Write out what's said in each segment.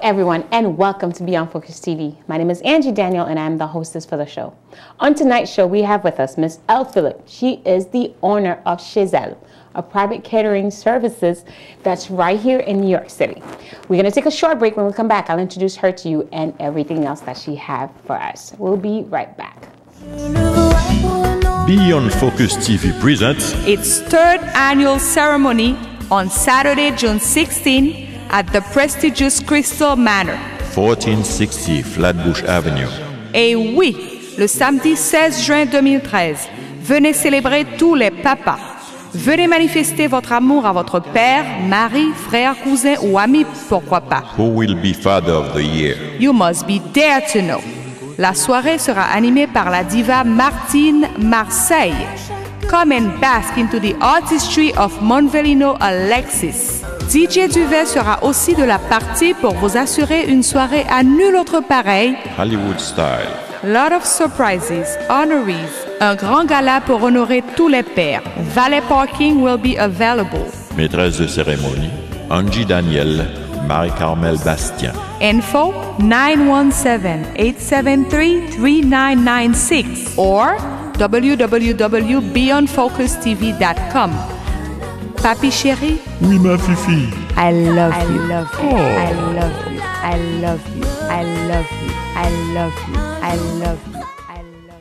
everyone, and welcome to Beyond Focus TV. My name is Angie Daniel, and I'm the hostess for the show. On tonight's show, we have with us Miss Elle Philippe. She is the owner of Chez Elle, a private catering services that's right here in New York City. We're going to take a short break. When we come back, I'll introduce her to you and everything else that she has for us. We'll be right back. Beyond Focus TV presents its third annual ceremony on Saturday, June 16 at the prestigious Crystal Manor, 1460 Flatbush Avenue. Et oui, le samedi 16 juin 2013, venez célébrer tous les papas. Venez manifester votre amour à votre père, mari, frère, cousin ou ami, pourquoi pas. Who will be Father of the Year? You must be there to know. La soirée sera animée par la diva Martine Marseille. Come and bask into the artistry of Monvelino Alexis. DJ Duvet sera aussi de la partie pour vous assurer une soirée à nul autre pareil. Hollywood style. Lot of surprises, honorees, un grand gala pour honorer tous les pères. Valet parking will be available. Maîtresse de cérémonie, Angie Daniel, Marie-Carmel Bastien. Info 917-873-3996 or www.beyondfocustv.com. Papi chéri? Oui, ma fifi. I love you. I love you. Oh. I love you. I love you. I love you. I love you. I love you. I love you.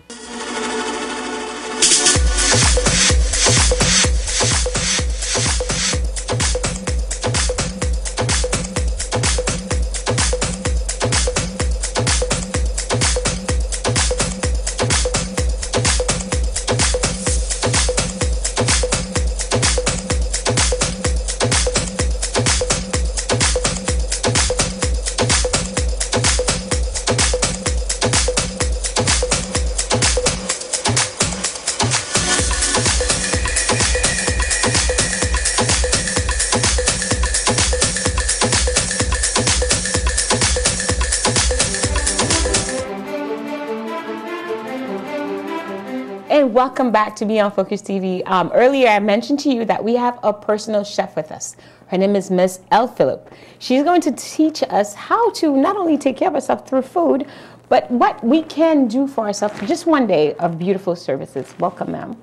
And welcome back to Beyond Focus TV. Earlier, I mentioned to you that we have a personal chef with us. Her name is Miss Elle Philippe. She's going to teach us how to not only take care of ourselves through food, but what we can do for ourselves for just one day of beautiful services. Welcome, ma'am.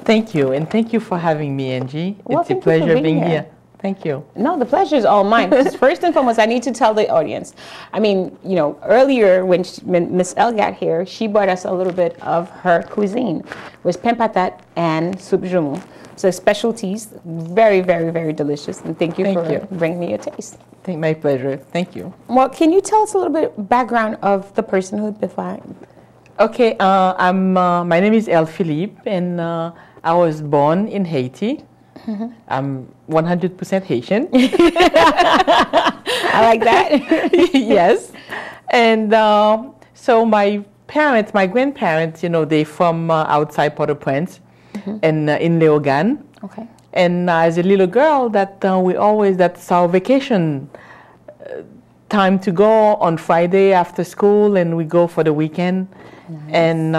Thank you, and thank you for having me, Angie. Well, it's a thank you for pleasure being being here. here. Thank you. No, the pleasure is all mine. First and foremost, I need to tell the audience. I mean, you know, earlier when Miss Elle got here, she brought us a little bit of her cuisine. It was pain patate and soup joumou. So specialties, very, very, very delicious. And thank you for bringing me a taste. My pleasure. Thank you. Well, can you tell us a little bit background of the personhood before? Okay, my name is Elle Philippe, and I was born in Haiti. I'm 100% Haitian. I like that. Yes. And so my grandparents, you know, they're from outside Port-au-Prince and in Léogane. Okay. And as a little girl, that's our vacation time to go on Friday after school, and we go for the weekend. Nice. And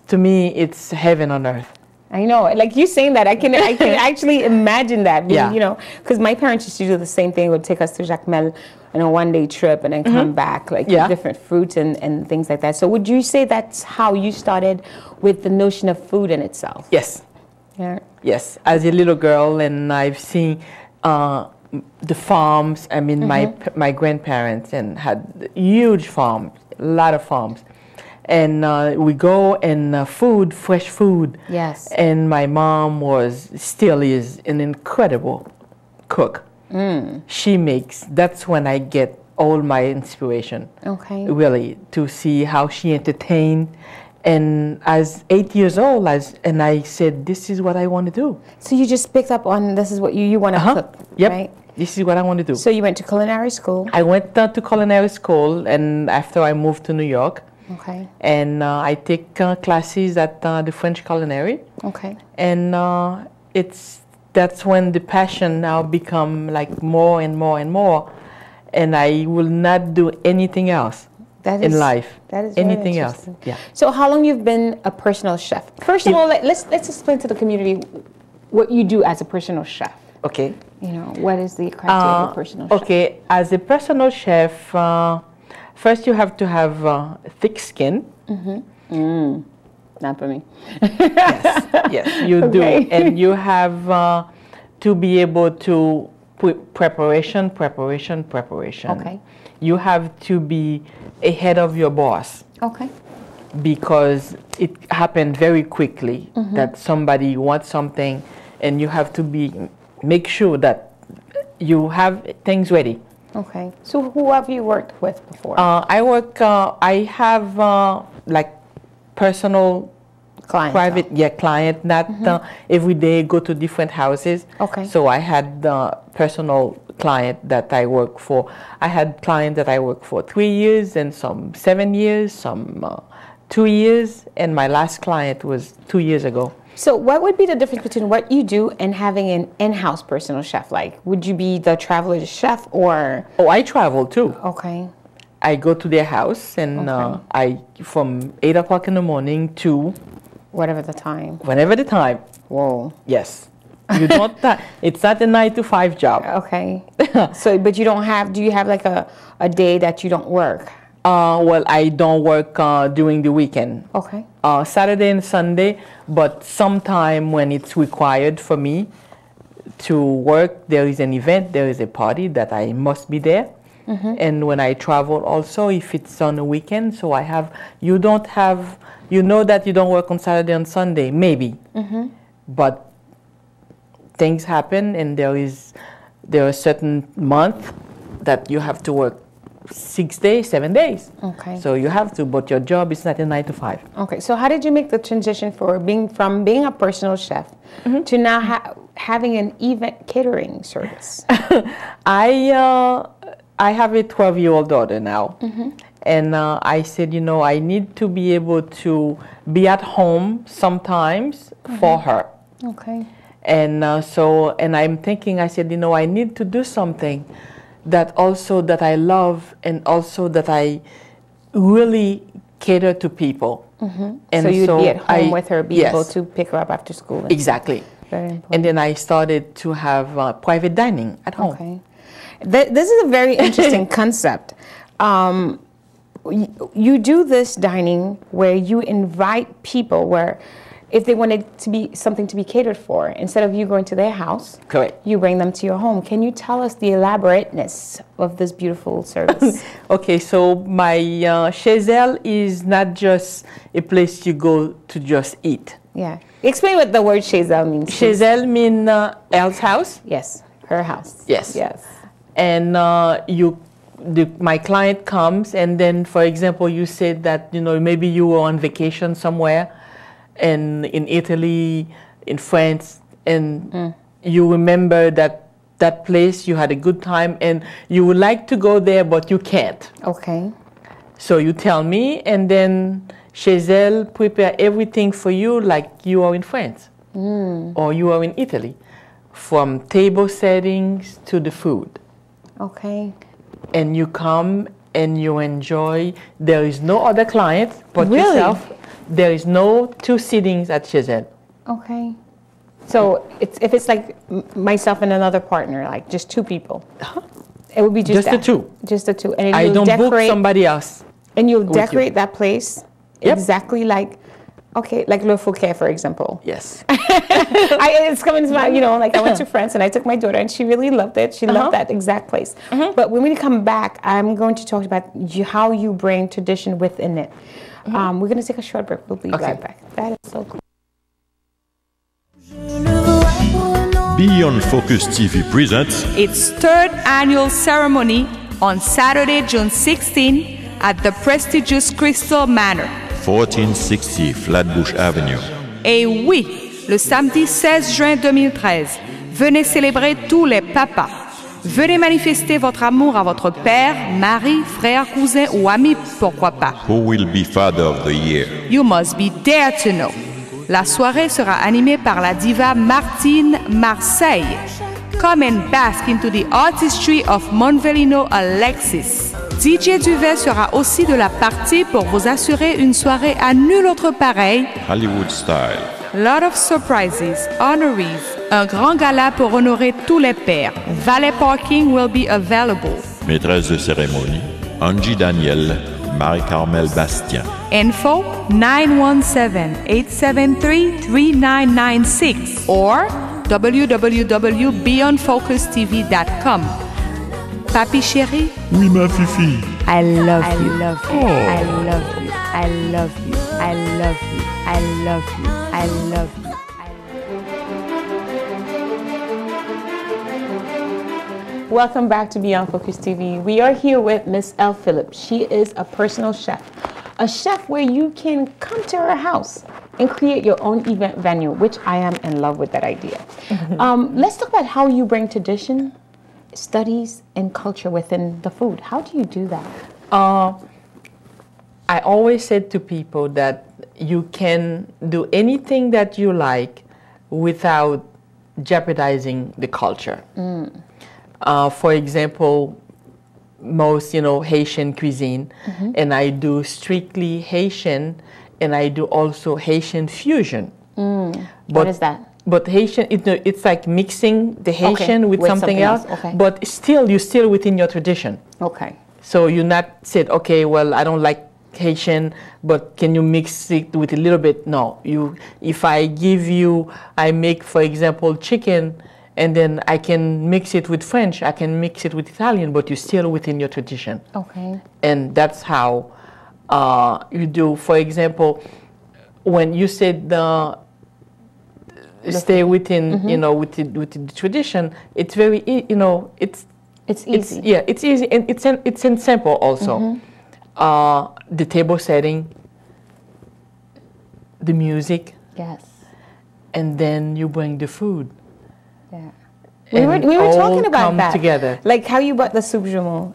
to me, it's heaven on earth. I know, like you saying that, I can actually imagine that. Yeah. You know, because my parents used to do the same thing. Would take us to Jacmel on a one-day trip and then come back, like different fruits and things like that. So would you say that's how you started with the notion of food in itself? Yes. Yeah. Yes, as a little girl, and I've seen the farms. I mean, my grandparents and had huge farms, a lot of farms. And we go and fresh food. Yes. And my mom still is an incredible cook. She makes, that's when I get all my inspiration. Okay. Really, to see how she entertained. And as 8 years old, and I said, this is what I want to do. So you just picked up on this is what you want to cook, yep. Right? This is what I want to do. So you went to culinary school? I went to culinary school, and after I moved to New York. Okay. And I take classes at the French Culinary. Okay. And that's when the passion now become like more and more and more. And I will not do anything else in life. That is anything else. Yeah. So how long you've been a personal chef? First of all, let's explain to the community what you do as a personal chef. Okay. You know, what is the criteria of a personal chef? Okay, as a personal chef, first you have to have thick skin. Not for me. Yes, you do. And you have to be able to put preparation. Okay. You have to be ahead of your boss. Okay. Because it happened very quickly that somebody wants something, and you have to make sure that you have things ready. Okay. So who have you worked with before? I have like personal private client, not every day go to different houses. Okay. So I had personal client that I work for. I had client that I worked for 3 years, and some 7 years, some 2 years, and my last client was 2 years ago. So what would be the difference between what you do and having an in-house personal chef? Like, would you be the traveler chef or? Oh, I travel too. Okay. I go to their house, and I from 8 o'clock in the morning to whatever the time. Whenever the time. Whoa. Yes. You don't. It's not a 9 to 5 job. Okay. So, but you don't have. Do you have like a day that you don't work? Well, I don't work during the weekend. Okay. Saturday and Sunday, but sometime when it's required for me to work, there is an event, there is a party that I must be there. And when I travel also, if it's on a weekend, so I have, you don't have, you know that you don't work on Saturday and Sunday, maybe. But things happen, and there are certain month that you have to work 6 days, 7 days. Okay. So you have to, but your job is not a 9 to 5. Okay. So how did you make the transition from being a personal chef to now having an event catering service? I have a 12-year-old daughter now, and I said, you know, I need to be able to be at home sometimes for her. Okay. And and I'm thinking, I said, you know, I need to do something that I love, and also that I really cater to people. And so you'd be at home with her, be able yes, to pick her up after school. Exactly. Very important. And then I started to have private dining at home. Okay. This is a very interesting concept. You do this dining where you invite people where if they wanted to be something to be catered for, instead of you going to their house, correct, you bring them to your home. Can you tell us the elaborateness of this beautiful service? Okay, so my Chez Elle is not just a place you go to just eat. Yeah. Explain what the word Chez Elle means. Chez Elle means Elle's house. Yes, her house. Yes. Yes. And my client comes, and then, for example, you said that, you know, maybe you were on vacation somewhere, and in Italy, in France, and you remember that place, you had a good time, and you would like to go there, but you can't. Okay. So you tell me, and then Chez Elle prepare everything for you like you are in France or you are in Italy, from table settings to the food. Okay. And you come and you enjoy. There is no other client but yourself. There is no two sittings at Chez Elle. Okay. So if it's like myself and another partner, like just two people, it would be just the two. Just the two. And I don't book somebody else. And you'll decorate that place exactly like, okay, like Le Fouquet, for example. Yes. It's coming to my, you know, like I went to France and I took my daughter and she really loved it. She loved that exact place. But when we come back, I'm going to talk about how you bring tradition within it. We're going to take a short break. We'll be right back. That is so cool. Beyond Focus TV presents its third annual ceremony on Saturday, June 16 at the prestigious Crystal Manor. 1460 Flatbush Avenue. Et oui, le samedi 16 juin 2013, venez célébrer tous les papas. Venez manifester votre amour à votre père, mari, frère, cousin ou ami, pourquoi pas. Who will be Father of the Year? You must be there to know. La soirée sera animée par la diva Martine Marseille. Come and bask into the artistry of Monvelino Alexis. DJ Duvet sera aussi de la partie pour vous assurer une soirée à nul autre pareil. Hollywood style. Lot of surprises, honorees, un grand gala pour honorer tous les pères. Valet parking will be available. Maîtresse de cérémonie, Angie Daniel, Marie-Carmel Bastien. Info 917-873-3996 or www.beyondfocustv.com. Papi chéri, Oui, ma fifi. I love you. I love you. I love you. I love you. I love you. I love you. I love you. Welcome back to Beyond Focus TV. We are here with Miss Elle Philippe. She is a personal chef. A chef where you can come to her house and create your own event venue, which I am in love with that idea. Let's talk about how you bring tradition, studies, and culture within the food. How do you do that? I always said to people that you can do anything that you like without jeopardizing the culture. For example, most, Haitian cuisine, and I do strictly Haitian, and I do also Haitian fusion. What is that? But Haitian, it's like mixing the Haitian with something else. Okay. But you're still within your tradition. Okay. So you're not said, okay, well, I don't like Haitian, but can you mix it with a little bit? No. If I make, for example, chicken, and then I can mix it with French, I can mix it with Italian, but you're still within your tradition. Okay. And that's how you do. For example, when you said stay within, with the tradition, it's very, it's easy. It's easy, and it's simple also. The table setting, the music, Yes. and then you bring the food. Yeah. And We were all talking about come that. together. Like how you brought the soup jumeau.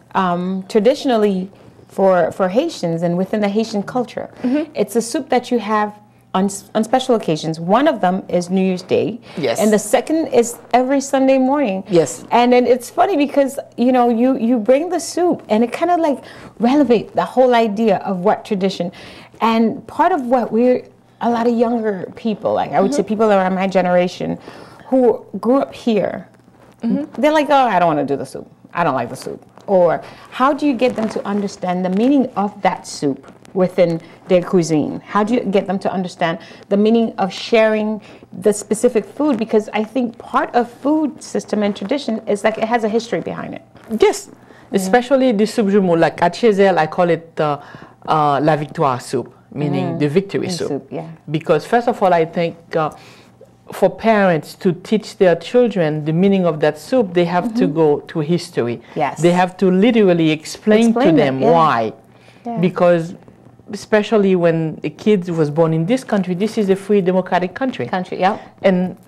Traditionally, for Haitians and within the Haitian culture, it's a soup that you have on special occasions. One of them is New Year's Day. Yes. And the second is every Sunday morning. Yes. And then it's funny because, you bring the soup and it kind of like relevate the whole idea of what tradition. And part of what a lot of younger people, like I would say people around my generation who grew up here, they're like, oh, I don't want to do the soup. I don't like the soup. Or how do you get them to understand the meaning of that soup within their cuisine? How do you get them to understand the meaning of sharing the specific food? Because I think part of food system and tradition is like it has a history behind it. Yes, especially the soup jumeau. Like at Chez Elle, I call it la victoire soup, meaning the victory soup. Yeah. Because first of all, I think for parents to teach their children the meaning of that soup, they have to go to history. Yes. They have to literally explain to them why. Yeah. Because especially when a kid was born in this country, this is a free democratic country. And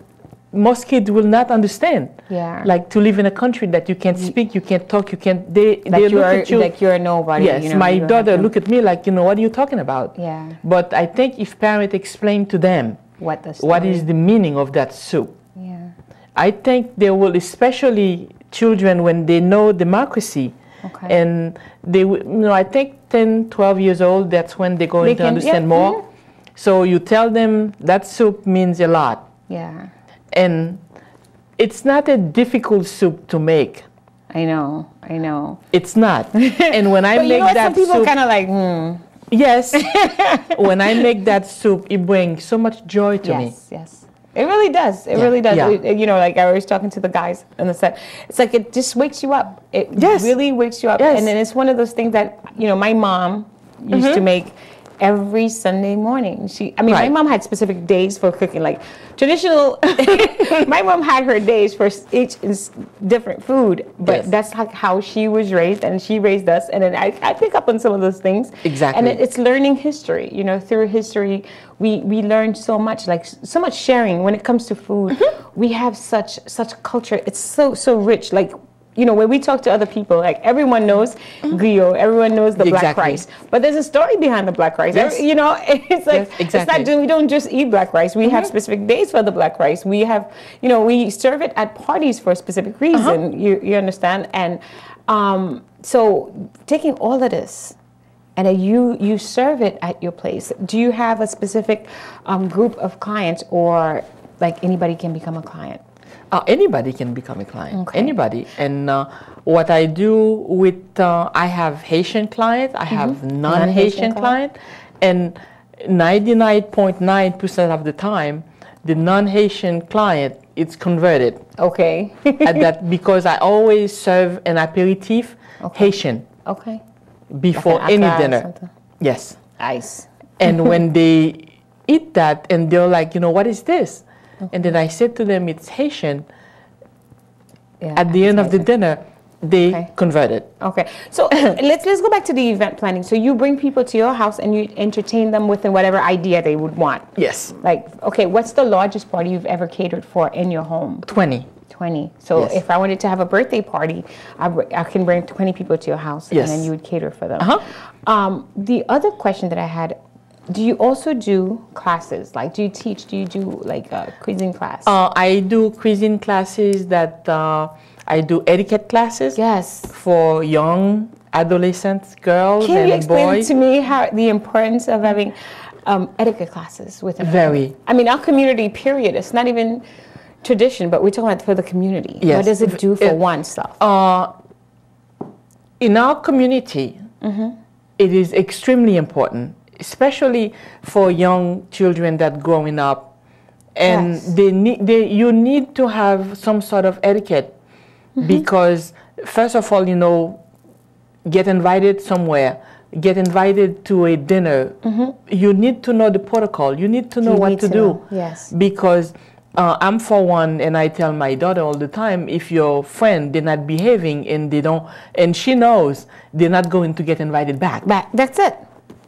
most kids will not understand. Yeah. Like to live in a country that you can't speak, you can't talk, they look at you like you're a nobody. Yes, my daughter look at me like, what are you talking about? Yeah. But I think if parents explain to them what is the meaning of that soup, yeah, I think they will, especially children, when they know democracy, and they, I think 10, 12 years old, that's when they're going to understand more. So you tell them that soup means a lot. Yeah. And it's not a difficult soup to make. I know. It's not. And when I make that soup, some people kind of like, Yes. When I make that soup, it brings so much joy to me. Yes. It really does. It really does. Yeah. Like I was talking to the guys on the set. It's like it just wakes you up. It really wakes you up. Yes. And then it's one of those things that, my mom used to make every Sunday morning. My mom had specific days for cooking, like traditional. My mom had her days for each different food, but that's like how she was raised, and she raised us. And then I pick up on some of those things. Exactly. And it's learning history. Through history, we learn so much, like so much sharing when it comes to food. We have such culture. It's so rich. Like, when we talk to other people, like everyone knows griot, everyone knows the black rice, but there's a story behind the black rice. Yes. It's like, it's not, we don't just eat black rice. We have specific days for the black rice. We have, we serve it at parties for a specific reason. You understand? And so taking all of this And then you serve it at your place. Do you have a specific group of clients, or like anybody can become a client? Anybody can become a client. Okay. Anybody. And what I do with, I have Haitian clients, I have non-Haitian clients, and 99.9% of the time, the non-Haitian client is converted. Okay. At that, because I always serve an aperitif Haitian. Okay. Before like any dinner. Yes. Nice. And when they eat that and they're like, what is this? And then I said to them, it's Haitian. Yeah, at the end of the dinner, they convert it. Okay. So let's go back to the event planning. So you bring people to your house and you entertain them within whatever idea they would want. Yes. Like, okay, what's the largest party you've ever catered for in your home? 20. 20. So if I wanted to have a birthday party, I can bring 20 people to your house, and then you would cater for them. The other question that I had, do you also do classes? Like, do you do like a cuisine class? I do cuisine classes that, I do etiquette classes. Yes. For young adolescents, girls and boys. Can you explain to me the importance of having etiquette classes with them? Very. I mean, our community, period. It's not even tradition, but we're talking about for the community. Yes. What does it do for one stuff? In our community, it is extremely important, especially for young children that growing up, and you need to have some sort of etiquette, because first of all, get invited somewhere, get invited to a dinner, you need to know the protocol. You need to know what to do. Yes. Because I'm for one, and I tell my daughter all the time, if your friend, they're not behaving and she knows, they're not going to get invited back. That's it.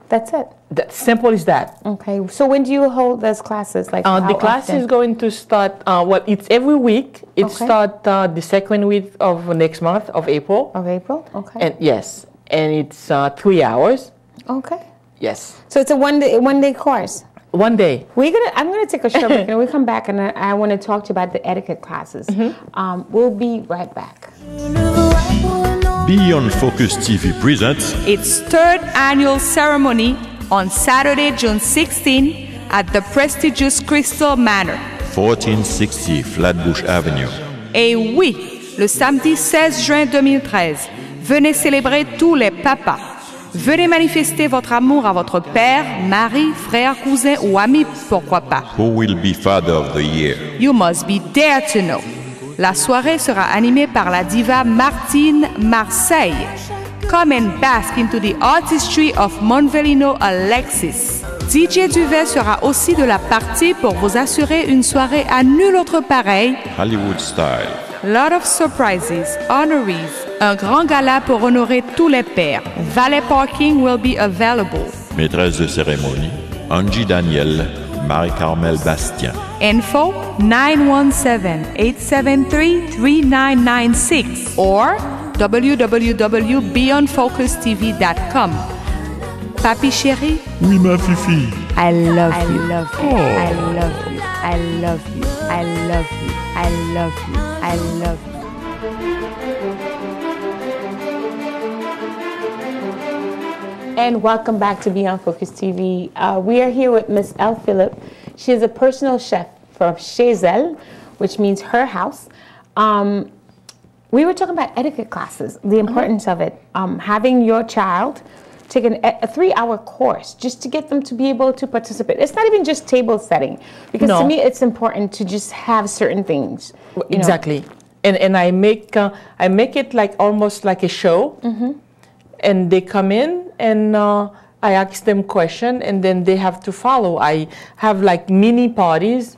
That's it. That simple as that. Okay. So when do you hold those classes? Like the class is going to start, it's every week. It starts the second week of next month of April. Of April? Okay. And yes. And it's 3 hours. Okay. Yes. So it's a one day course. One day. I'm gonna take a short break, and we come back, and I want to talk to you about the etiquette classes. We'll be right back. Beyond Focus TV presents its third annual ceremony on Saturday, June 16 at the prestigious Crystal Manor, 1460 Flatbush Avenue. Et oui, le samedi 16 juin 2013, venez célébrer tous les papas. Venez manifester votre amour à votre père, mari, frère, cousin ou ami, pourquoi pas. Who will be Father of the Year? You must be there to know. La soirée sera animée par la diva Martine Marseille. Come and bask into the artistry of Monvelino Alexis. DJ Duvet sera aussi de la partie pour vous assurer une soirée à nul autre pareil. Hollywood style. Lot of surprises, honorees, un grand gala pour honorer tous les pères. Valet parking will be available. Maîtresse de cérémonie, Angie Daniel, Marie-Carmel Bastien. Info 917-873-3996 or www.beyondfocustv.com. Papi chéri? Oui, ma fifi. I love you. I love you. I love you. I love you. I love you. I love you. I love you. And welcome back to Beyond Focus TV. We are here with Miss Elle Philippe. She is a personal chef from Chez Elle, which means her house. We were talking about etiquette classes, the importance of it. Having your child take a 3-hour course just to get them to be able to participate. It's not even just table setting, because to me it's important to just have certain things. Exactly. And I make it like almost like a show. And they come in and I ask them questions, and then they have to follow. I have like mini parties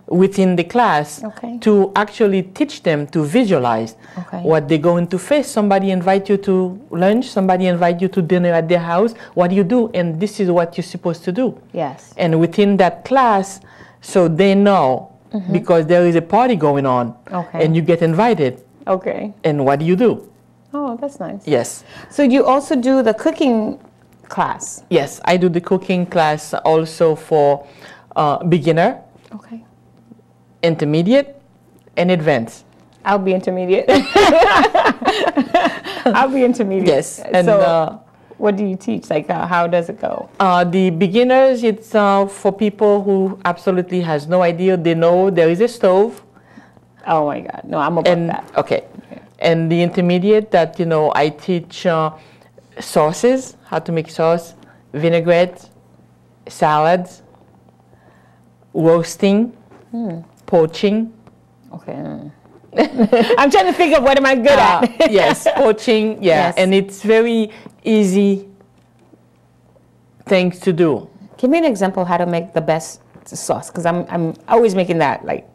within the class to actually teach them to visualize what they're going to face. Somebody invite you to lunch, somebody invite you to dinner at their house. What do you do? And this is what you're supposed to do. Yes. And within that class, so they know, because there is a party going on, and you get invited. Okay. And what do you do? Oh, that's nice. Yes. So you also do the cooking class? Yes, I do the cooking class also for beginner, intermediate, and advanced. I'll be intermediate. I'll be intermediate. Yes, and what do you teach? Like, how does it go? The beginners, it's for people who absolutely has no idea. They know there is a stove. Oh my God, no, I'm above that. Okay. And the intermediate that, you know, I teach sauces, how to make sauce, vinaigrettes, salads, roasting, poaching. Okay. I'm trying to think of what am I good at. Yes, poaching, yeah. Yes. And it's very easy things to do. Give me an example of how to make the best sauce, because I'm always making that. Like,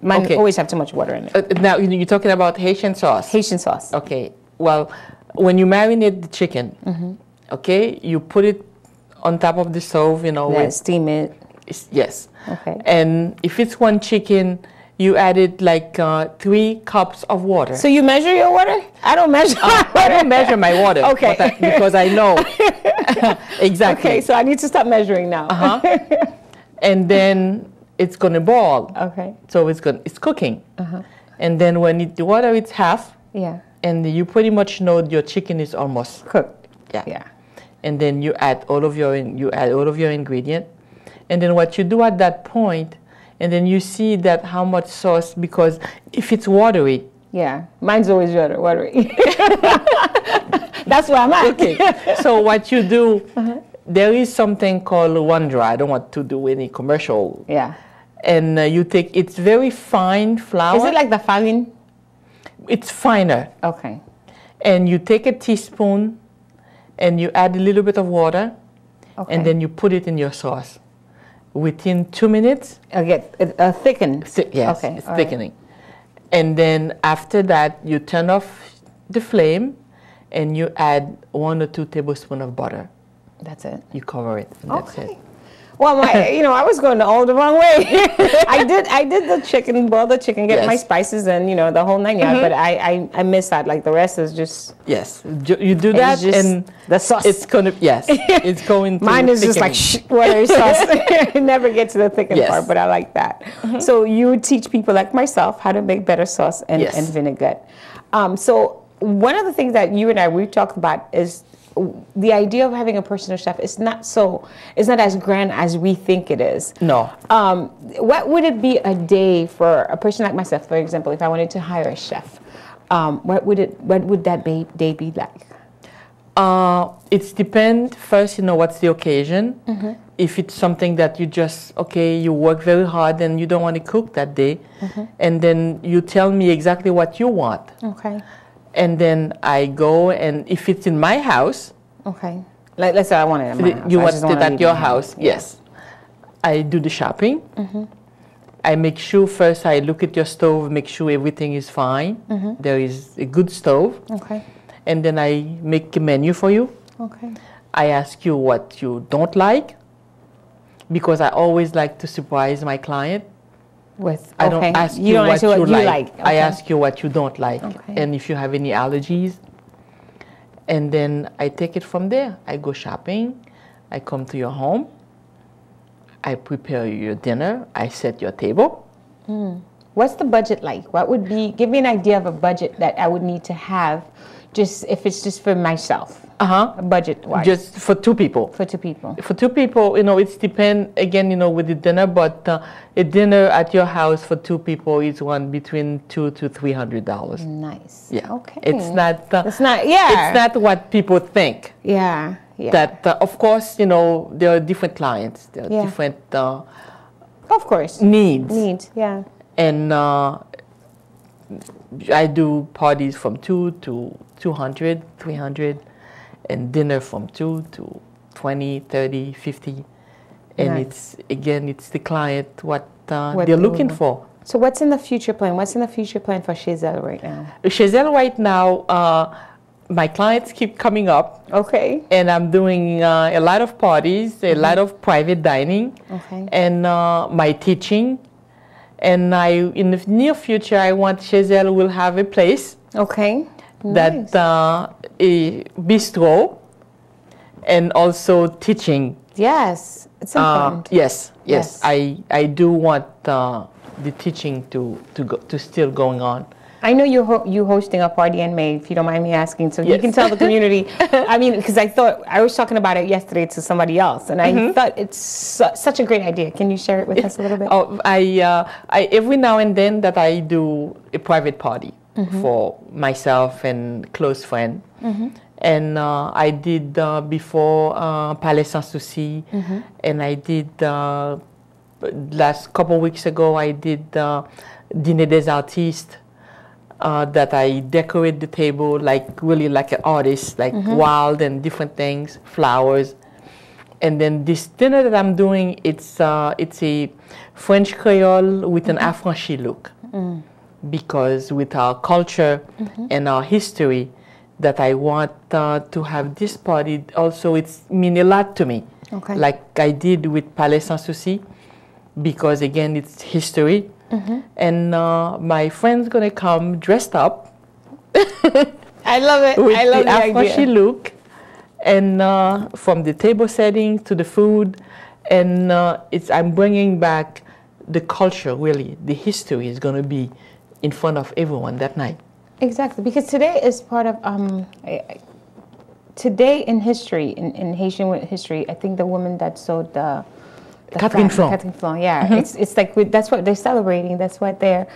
mine always have too much water in it. Now, you're talking about Haitian sauce. Haitian sauce. Okay. Well, when you marinate the chicken, okay, you put it on top of the stove, you know. Yeah, steam it. Yes. Okay. And if it's one chicken, you added like 3 cups of water. So you measure your water? I don't measure my water. I don't measure my water. Okay. Because I know. Exactly. Okay, so I need to stop measuring now. And then it's going to boil. Okay. So it's cooking. And then when the water is half, Yeah. and you pretty much know your chicken is almost Cooked. Yeah. Yeah. And then you add all of your ingredient, and then what you do at that point, and then you see that how much sauce, because if it's watery. Yeah. Mine's always watery. That's where I'm at. Okay. So what you do, there is something called one dry. I don't want to do any commercial. Yeah. And you take, it's very fine flour. Is it like the farine? It's finer. Okay. And you take a teaspoon and you add a little bit of water, and then you put it in your sauce. Within 2 minutes, Get thicken. Yes, Okay, it's all thickening. And then after that, you turn off the flame and you add 1 or 2 tablespoons of butter. That's it. You cover it. And that's it. Well, I was going all the wrong way. I did the chicken, boil the chicken, get my spices and, the whole 9 yards, but I missed that. Like the rest is just. Yes, you do that and the sauce. It's going to, yes, it's going to. Mine is just like watery sauce. Never get to the thickened part, but I like that. So you teach people like myself how to make better sauce and vinaigrette. So one of the things that you and we talked about is the idea of having a personal chef is not as grand as we think it is. No. What would it be a day for a person like myself, for example, if I wanted to hire a chef? What would that day be like? It depends first, what's the occasion. If it's something that you just, you work very hard and you don't want to cook that day, and then you tell me exactly what you want. Okay. And then I go, and if it's in my house. Okay. Like, let's say I want it at my house. You want it at your house, yes. I do the shopping. I make sure first I look at your stove, make sure everything is fine. There is a good stove. Okay. And then I make a menu for you. Okay. I ask you what you don't like, because I always like to surprise my client. I don't ask you what you like. I ask you what you don't like, and if you have any allergies. And then I take it from there. I go shopping. I come to your home. I prepare your dinner. I set your table. What's the budget like? Give me an idea of a budget that I would need to have, just if it's just for myself. Budget-wise. Just for 2 people. For 2 people. For 2 people, it depends, again, with the dinner, but a dinner at your house for 2 people is between $200 to $300. Nice. Yeah. Okay. It's not it's not what people think. Yeah. That, of course, there are different clients. There are different of course. Needs. Yeah. And I do parties from 2 to 200, 300. And dinner from 2 to 20, 30, 50. And it's the client, what they're looking for. So what's in the future plan? What's in the future plan for Chez Elle right now? Chez Elle right now, my clients keep coming up. Okay. And I'm doing a lot of parties, a lot of private dining. Okay. And my teaching. And in the near future, I want Chez Elle will have a place. Okay. That a bistro and also teaching. Yes, it's important. Yes. I do want the teaching to still going on. I know you hosting a party in May, if you don't mind me asking, so you Yes. can tell the community. I mean, because I was talking about it yesterday to somebody else, and I thought it's such a great idea. Can you share it with us a little bit? Oh, I every now and then that I do a private party for myself and close friend. And I did before Palais Sans Souci, and I did last couple weeks ago I did Dîner des Artistes, that I decorate the table like really like an artist, like wild and different things, flowers. And then this dinner that I'm doing, it's a French Creole with an affranchi look, because with our culture and our history, that I want to have this party. Also, it's mean a lot to me, like I did with Palais Sans Souci, because again, it's history. And my friend's gonna come dressed up. I love it. With I love the affranchi idea. look, and from the table setting to the food, and I'm bringing back the culture. Really, the history is gonna be in front of everyone that night. Exactly, because today is part of today in history, in Haitian history. I think the woman that sewed the Catherine Flon. Catherine Flon, yeah. It's like that's what they're celebrating. That's what they're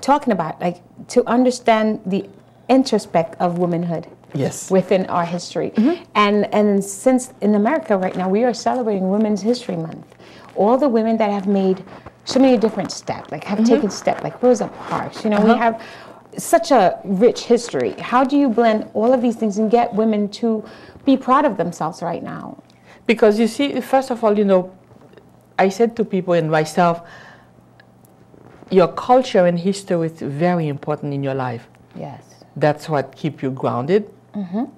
talking about. Like to understand the introspect of womanhood. Yes. Within our history, and since in America right now we are celebrating Women's History Month, all the women that have made so many different steps, like have taken steps, like Rosa Parks. You know, we have such a rich history. How do you blend all of these things and get women to be proud of themselves right now? Because you see, first of all, you know, I said to people and myself, your culture and history is very important in your life. Yes. That's what keeps you grounded.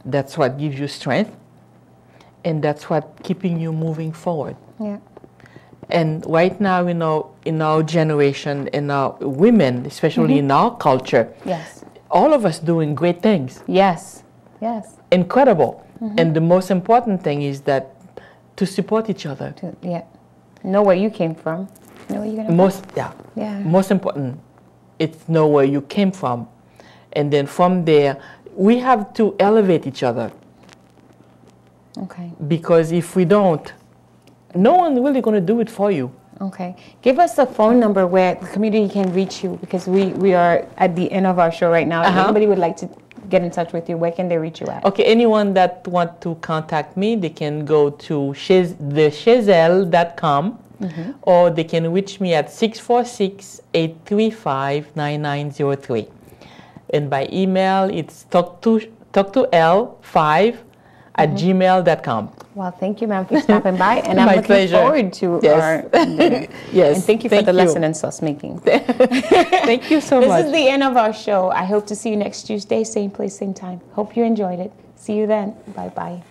That's what gives you strength. And that's what keeping you moving forward. Yeah. And right now, you know, in our generation, in our women, especially in our culture, Yes. all of us doing great things. Yes. Yes. Incredible. And the most important thing is that to support each other. Yeah. Know where you came from. Know where you're gonna. Yeah. Most important, it's know where you came from. And then from there, we have to elevate each other. Okay. Because if we don't, no one really going to do it for you. Okay. Give us a phone number where the community can reach you, because we are at the end of our show right now. If anybody would like to get in touch with you, where can they reach you at? Okay, anyone that want to contact me, they can go to thechezelle.com, or they can reach me at 646-835-9903. And by email, it's talk2Elle5@gmail.com. Well, thank you, ma'am, for stopping by, and I'm My looking pleasure. forward to Yes. our dinner. Yes, And thank you for thank the you. lesson in sauce making. Thank you so This much. is the end of our show. I hope to see you next Tuesday, same place, same time. Hope you enjoyed it. See you then. Bye-bye.